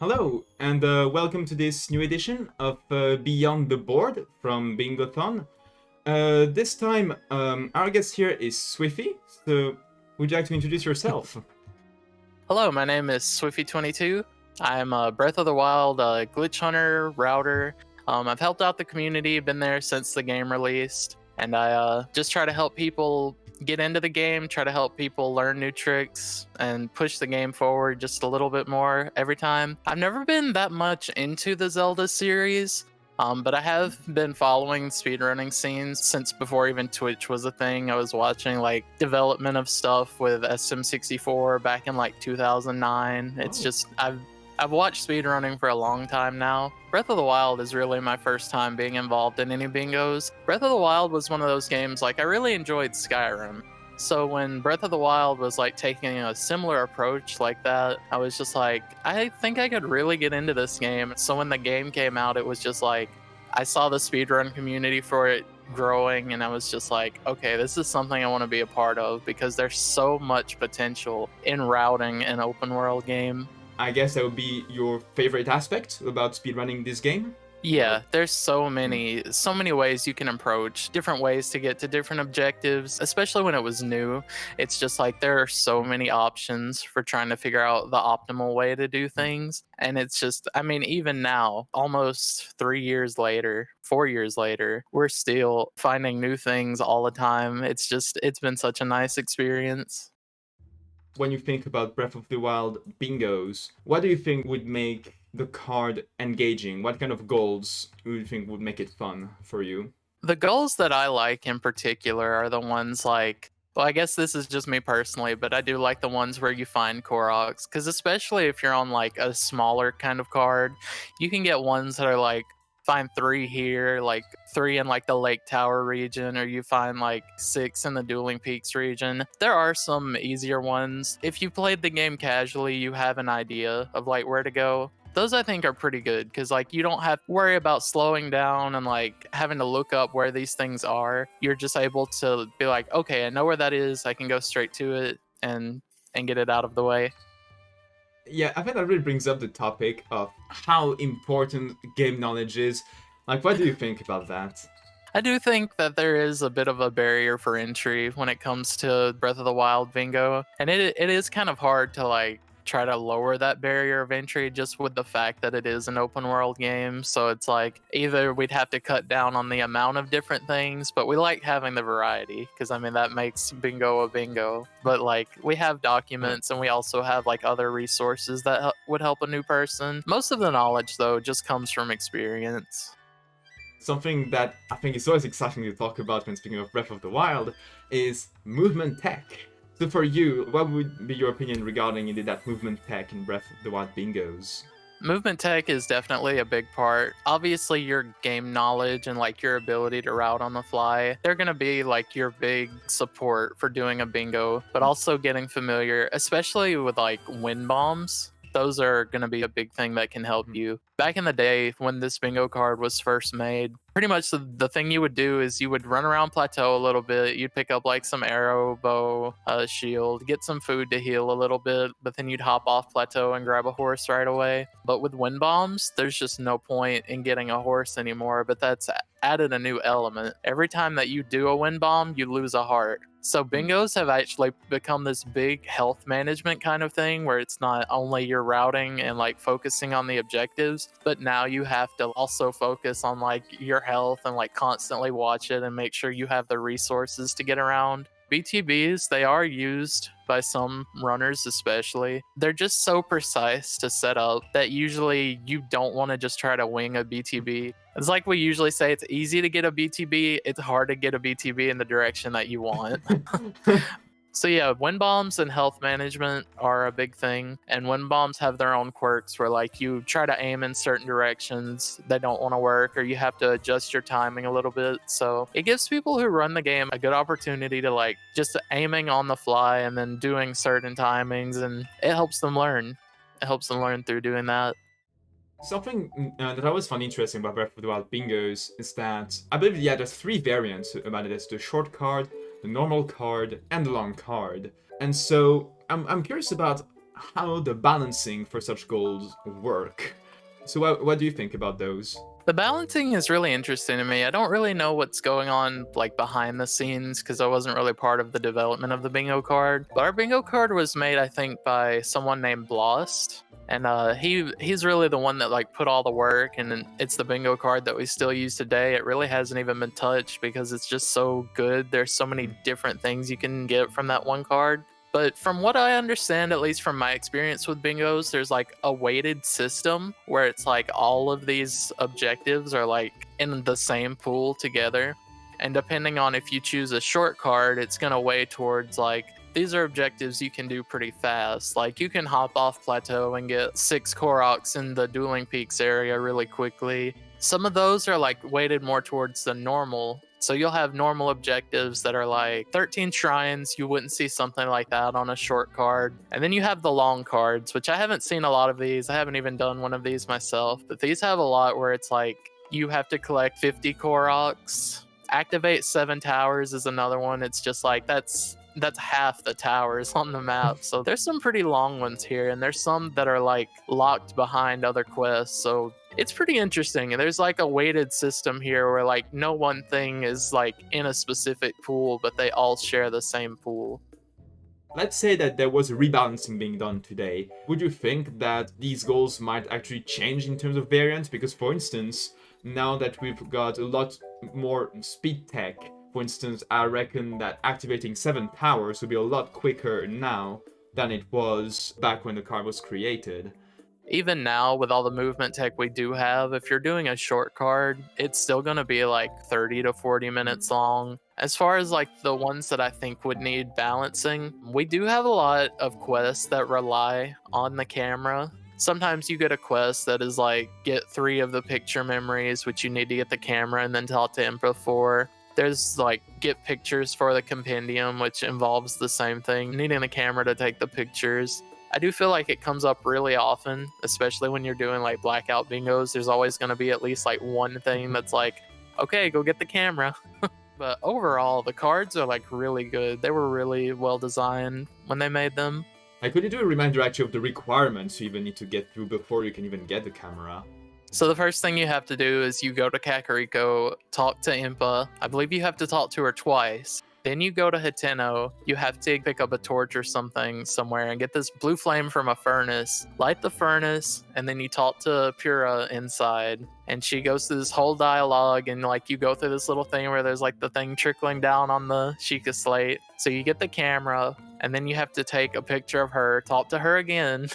Hello, and welcome to this new edition of Beyond the Board from Bingothon. This time, our guest here is Swiffy, so would you like to introduce yourself? Hello, my name is Swiffy22. I'm a Breath of the Wild glitch hunter, router. I've helped out the community, been there since the game released, and I just try to help people get into the game, try to help people learn new tricks, and push the game forward just a little bit more every time. I've never been that much into the Zelda series, but I have been following speedrunning scenes since before even Twitch was a thing. I was watching like development of stuff with SM64 back in like 2009. It's just I've watched speedrunning for a long time now. Breath of the Wild is really my first time being involved in any bingos. Breath of the Wild was one of those games, like I really enjoyed Skyrim. So when Breath of the Wild was like taking a similar approach like that, I was just like, I think I could really get into this game. So when the game came out, it was just like, I saw the speedrun community for it growing, and I was just like, okay, this is something I want to be a part of because there's so much potential in routing an open world game. I guess that would be your favorite aspect about speedrunning this game? Yeah, there's so many ways you can approach different ways to get to different objectives, especially when it was new. It's just like there are so many options for trying to figure out the optimal way to do things. And it's just, I mean, even now, almost 3 years later, 4 years later, we're still finding new things all the time. It's been such a nice experience. When you think about Breath of the Wild bingos, what do you think would make the card engaging? What kind of goals do you think would make it fun for you? The goals that I like in particular are the ones like, well, I guess this is just me personally, but I do like the ones where you find Koroks, because especially if you're on like a smaller kind of card, you can get ones that are like, find 3 here, like 3 in like the Lake Tower region, or you find like 6 in the Dueling Peaks region. There are some easier ones. If you played the game casually, you have an idea of like where to go. Those I think are pretty good because like you don't have to worry about slowing down and like having to look up where these things are. You're just able to be like, okay, I know where that is. I can go straight to it and get it out of the way. Yeah, I think that really brings up the topic of how important game knowledge is. Like, what do you think about that? I do think that there is a bit of a barrier for entry when it comes to Breath of the Wild bingo, and it is kind of hard to like try to lower that barrier of entry just with the fact that it is an open world game. So it's like either we'd have to cut down on the amount of different things, but we like having the variety because I mean that makes bingo a bingo. But like we have documents and we also have like other resources that would help a new person. Most of the knowledge though just comes from experience. Something that I think is always exciting to talk about when speaking of Breath of the Wild is movement tech. So for you, what would be your opinion regarding indeed that movement tech in Breath of the Wild bingos? Movement tech is definitely a big part. Obviously, your game knowledge and like your ability to route on the fly, they're going to be like your big support for doing a bingo, but also getting familiar, especially with like wind bombs. Those are going to be a big thing that can help you. Back in the day when this bingo card was first made, pretty much the thing you would do is you would run around plateau a little bit. You'd pick up like some arrow, bow, shield, get some food to heal a little bit, but then you'd hop off plateau and grab a horse right away. But with wind bombs, there's just no point in getting a horse anymore, but that's added a new element. Every time that you do a wind bomb, you lose a heart. So bingos have actually become this big health management kind of thing where it's not only your routing and like focusing on the objectives, but now you have to also focus on like your health and like constantly watch it and make sure you have the resources to get around. BTBs, they are used by some runners especially. They're just so precise to set up that usually you don't want to just try to wing a BTB. It's like we usually say, it's easy to get a BTB, it's hard to get a BTB in the direction that you want. So yeah, wind bombs and health management are a big thing, and wind bombs have their own quirks where like you try to aim in certain directions that don't want to work, or you have to adjust your timing a little bit. So it gives people who run the game a good opportunity to like just aiming on the fly and then doing certain timings, and it helps them learn. It helps them learn through doing that. Something that I always found interesting about Breath of the Wild bingos is that I believe, yeah, there's 3 variants about it. There's the short card, the normal card, and the long card. And so I'm curious about how the balancing for such goals work. So what do you think about those? The balancing is really interesting to me. I don't really know what's going on like behind the scenes because I wasn't really part of the development of the bingo card. But our bingo card was made, I think, by someone named Blost. And he's really the one that like put all the work, and it's the bingo card that we still use today. It really hasn't even been touched because it's just so good. There's so many different things you can get from that one card. But from what I understand, at least from my experience with bingos, there's like a weighted system where it's like all of these objectives are like in the same pool together. And depending on if you choose a short card, it's going to weigh towards like these are objectives you can do pretty fast. Like you can hop off plateau and get 6 Koroks in the Dueling Peaks area really quickly. Some of those are like weighted more towards the normal. So you'll have normal objectives that are like 13 shrines. You wouldn't see something like that on a short card. And then you have the long cards, which I haven't seen a lot of these. I haven't even done one of these myself, but these have a lot where it's like you have to collect 50 Koroks. Activate 7 towers is another one. It's just like that's half the towers on the map. So there's some pretty long ones here, and there's some that are like locked behind other quests. So it's pretty interesting. And there's like a weighted system here where like no one thing is like in a specific pool, but they all share the same pool. Let's say that there was a rebalancing being done today. Would you think that these goals might actually change in terms of variance? Because for instance, now that we've got a lot more speed tech, for instance, I reckon that activating 7 towers would be a lot quicker now than it was back when the card was created. Even now, with all the movement tech we do have, if you're doing a short card, it's still going to be like 30 to 40 minutes long. As far as like the ones that I think would need balancing, we do have a lot of quests that rely on the camera. Sometimes you get a quest that is like get 3 of the picture memories, which you need to get the camera and then talk to Impa for. There's like get pictures for the compendium, which involves the same thing, needing the camera to take the pictures. I do feel like it comes up really often, especially when you're doing like blackout bingos. There's always going to be at least like one thing that's like, okay, go get the camera. But overall, the cards are like really good. They were really well designed when they made them. I could you do a reminder actually of the requirements you even need to get through before you can even get the camera? So the first thing you have to do is you go to Kakariko, talk to Impa. I believe you have to talk to her twice. Then you go to Hateno, you have to pick up a torch or something somewhere and get this blue flame from a furnace, light the furnace, and then you talk to Pura inside. And she goes through this whole dialogue, and like you go through this little thing where there's like the thing trickling down on the Sheikah slate. So you get the camera, and then you have to take a picture of her, talk to her again.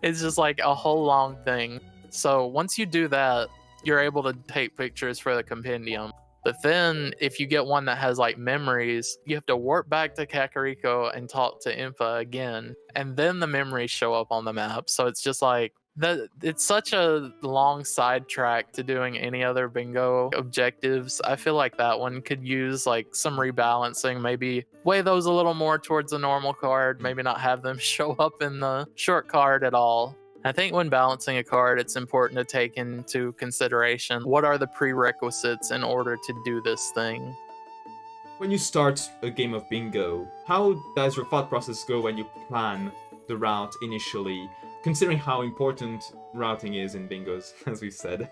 It's just like a whole long thing. So once you do that, you're able to take pictures for the compendium. But then if you get one that has like memories, you have to warp back to Kakariko and talk to Impa again. And then the memories show up on the map. So it's just like that. It's such a long sidetrack to doing any other bingo objectives. I feel like that one could use like some rebalancing, maybe weigh those a little more towards the normal card, maybe not have them show up in the short card at all. I think when balancing a card, it's important to take into consideration what are the prerequisites in order to do this thing. When you start a game of bingo, how does your thought process go when you plan the route initially, considering how important routing is in bingos, as we've said?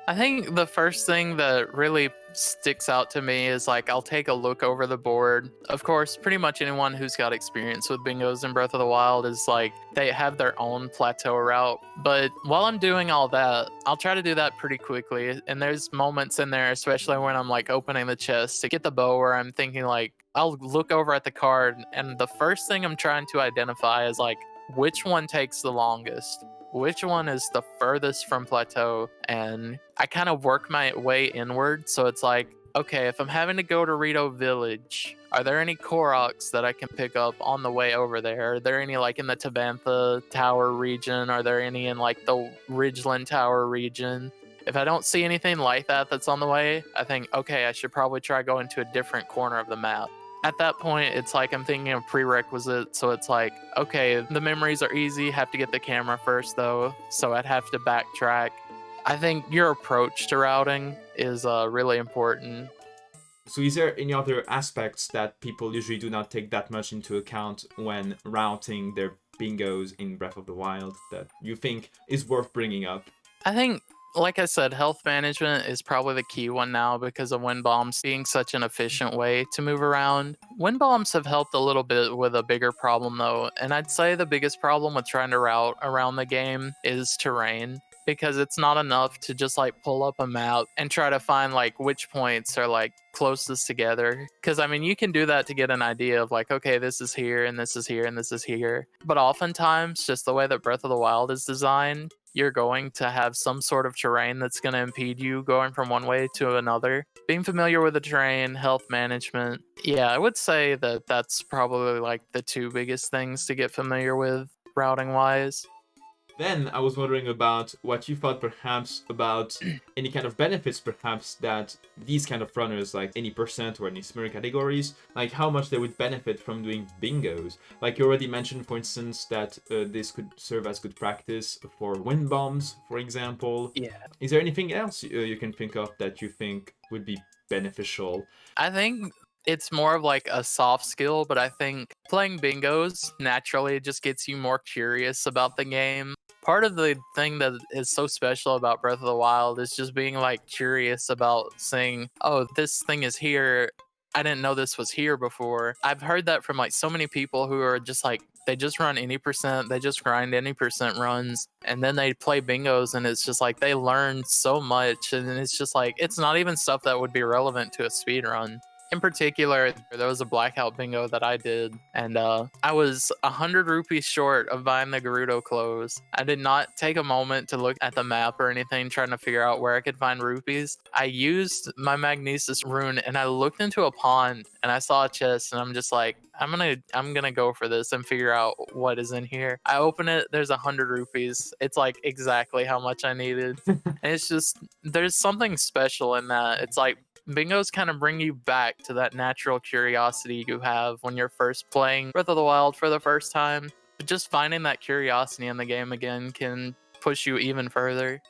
I think the first thing that really sticks out to me is like I'll take a look over the board. Of course, pretty much anyone who's got experience with bingos in Breath of the Wild is like they have their own plateau route. But while I'm doing all that, I'll try to do that pretty quickly. And there's moments in there, especially when I'm like opening the chest to get the bow, where I'm thinking like I'll look over at the card, and the first thing I'm trying to identify is like which one takes the longest. Which one is the furthest from plateau, and I kind of work my way inward. So it's like, okay, if I'm having to go to Rito Village, are there any Koroks that I can pick up on the way over there? Are there any like in the Tabantha Tower region? Are there any in like the Ridgeland Tower region? If I don't see anything like that that's on the way, I think, okay, I should probably try going to a different corner of the map. At that point, it's like I'm thinking of prerequisites, so it's like, okay, the memories are easy, have to get the camera first though, so I'd have to backtrack. I think your approach to routing is really important. So is there any other aspects that people usually do not take that much into account when routing their bingos in Breath of the Wild that you think is worth bringing up? I think, like I said, health management is probably the key one now because of wind bombs being such an efficient way to move around. Wind bombs have helped a little bit with a bigger problem though, and I'd say the biggest problem with trying to route around the game is terrain. Because it's not enough to just like pull up a map and try to find like which points are like closest together. Because I mean, you can do that to get an idea of like, okay, this is here and this is here and this is here. But oftentimes, just the way that Breath of the Wild is designed, you're going to have some sort of terrain that's going to impede you going from one way to another. Being familiar with the terrain, health management, yeah, I would say that that's probably like the two biggest things to get familiar with routing wise. Then I was wondering about what you thought perhaps about any kind of benefits perhaps that these kind of runners, like any percent or any similar categories, like how much they would benefit from doing bingos. Like you already mentioned, for instance, that this could serve as good practice for wind bombs, for example. Yeah. Is there anything else you can think of that you think would be beneficial? I think it's more of like a soft skill, but I think playing bingos naturally just gets you more curious about the game. Part of the thing that is so special about Breath of the Wild is just being like curious about saying, oh, this thing is here. I didn't know this was here before. I've heard that from like so many people who are just like, they just run any percent, they just grind any percent runs, and then they play bingos, and it's just like they learn so much, and it's just like it's not even stuff that would be relevant to a speed run. In particular, there was a blackout bingo that I did, and I was 100 rupees short of buying the Gerudo clothes. I did not take a moment to look at the map or anything, trying to figure out where I could find rupees. I used my Magnesis rune, and I looked into a pond, and I saw a chest, and I'm just like, I'm gonna go for this and figure out what is in here. I open it, there's 100 rupees. It's like exactly how much I needed. And it's just, there's something special in that. It's like bingos kind of bring you back to that natural curiosity you have when you're first playing Breath of the Wild for the first time. But just finding that curiosity in the game again can push you even further.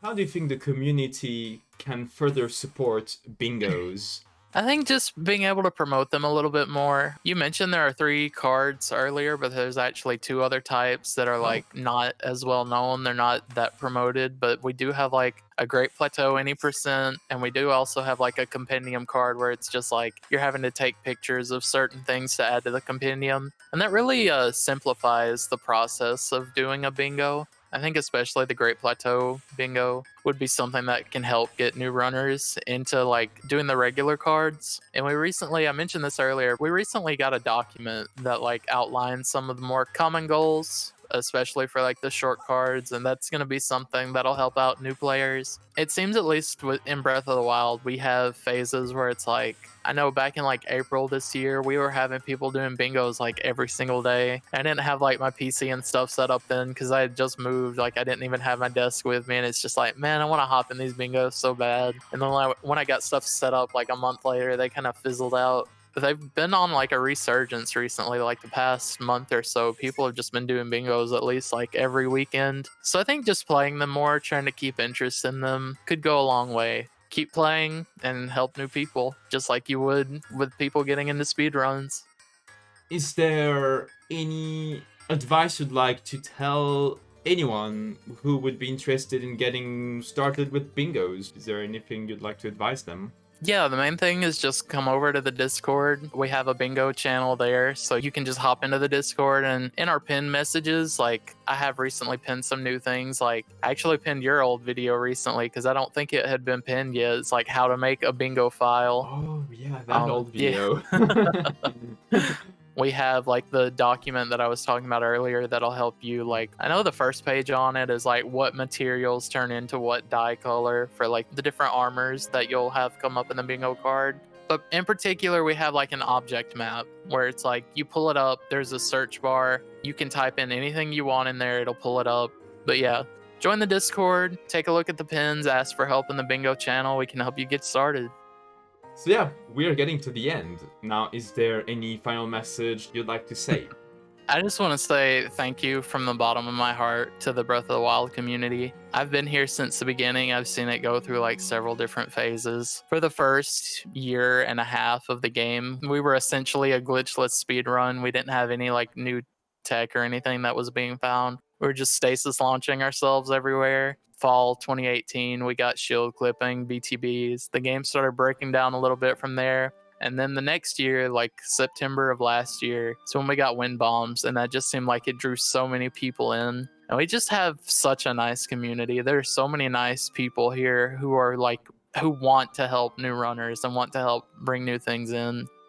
How do you think the community can further support bingos? I think just being able to promote them a little bit more. You mentioned there are 3 cards earlier, but there's actually 2 other types that are like not as well known. They're not that promoted, but we do have like a Great Plateau any percent, and we do also have like a compendium card where it's just like you're having to take pictures of certain things to add to the compendium. And that really simplifies the process of doing a bingo. I think especially the Great Plateau bingo would be something that can help get new runners into like doing the regular cards. And we recently, I mentioned this earlier, we recently got a document that like outlines some of the more common goals, especially for like the short cards, and that's going to be something that'll help out new players. It seems at least in Breath of the Wild, we have phases where it's like, I know back in like April this year, we were having people doing bingos like every single day. I didn't have like my PC and stuff set up then because I had just moved. Like I didn't even have my desk with me, and it's just like, man, I want to hop in these bingos so bad. And then when I got stuff set up like a month later, they kind of fizzled out. But they've been on like a resurgence recently, like the past month or so. People have just been doing bingos at least like every weekend. So I think just playing them more, trying to keep interest in them could go a long way. Keep playing and help new people, just like you would with people getting into speedruns. Is there any advice you'd like to tell anyone who would be interested in getting started with bingos? Is there anything you'd like to advise them? Yeah, the main thing is just come over to the Discord. We have a bingo channel there, so you can just hop into the Discord, and in our pinned messages, like I have recently pinned some new things. Like I actually pinned your old video recently because I don't think it had been pinned yet. It's like how to make a bingo file. Oh yeah, that old Yeah. video. We have like the document that I was talking about earlier that'll help you. Like I know the first page on it is like what materials turn into what dye color for like the different armors that you'll have come up in the bingo card. But in particular, we have like an object map where it's like you pull it up, there's a search bar, you can type in anything you want in there, it'll pull it up. But yeah, join the Discord, take a look at the pins, ask for help in the bingo channel. We can help you get started. So yeah, we are getting to the end. Now, is there any final message you'd like to say? I just want to say thank you from the bottom of my heart to the Breath of the Wild community. I've been here since the beginning. I've seen it go through like several different phases. For the first year and a half of the game, we were essentially a glitchless speedrun. We didn't have any like new tech or anything that was being found. We were just stasis launching ourselves everywhere. Fall 2018, we got shield clipping, BTBs. The game started breaking down a little bit from there. And then the next year, like September of last year, is when we got wind bombs, and that just seemed like it drew so many people in. And we just have such a nice community. There's so many nice people here who are like, who want to help new runners and want to help bring new things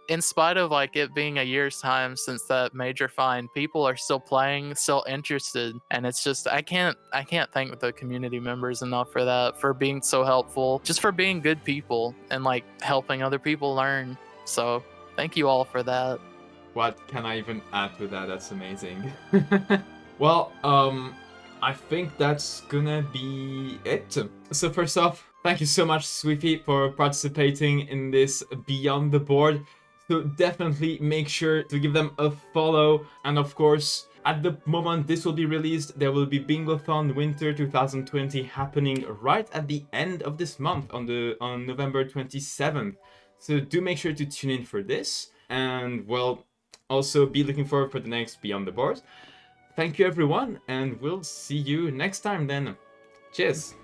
in spite of like it being a year's time since that major find, people are still playing, still interested, and it's just I can't thank the community members enough for that, for being so helpful, just for being good people and like helping other people learn. So thank you all for that. What can I even add to that? That's amazing. Well, I think that's gonna be it. So first off, thank you so much, Swiffy, for participating in this Beyond the Board. So definitely make sure to give them a follow. And of course, at the moment this will be released, there will be Bingothon Winter 2020 happening right at the end of this month on November 27th. So do make sure to tune in for this. And well, also be looking forward for the next Beyond the Board. Thank you everyone, and we'll see you next time then. Cheers!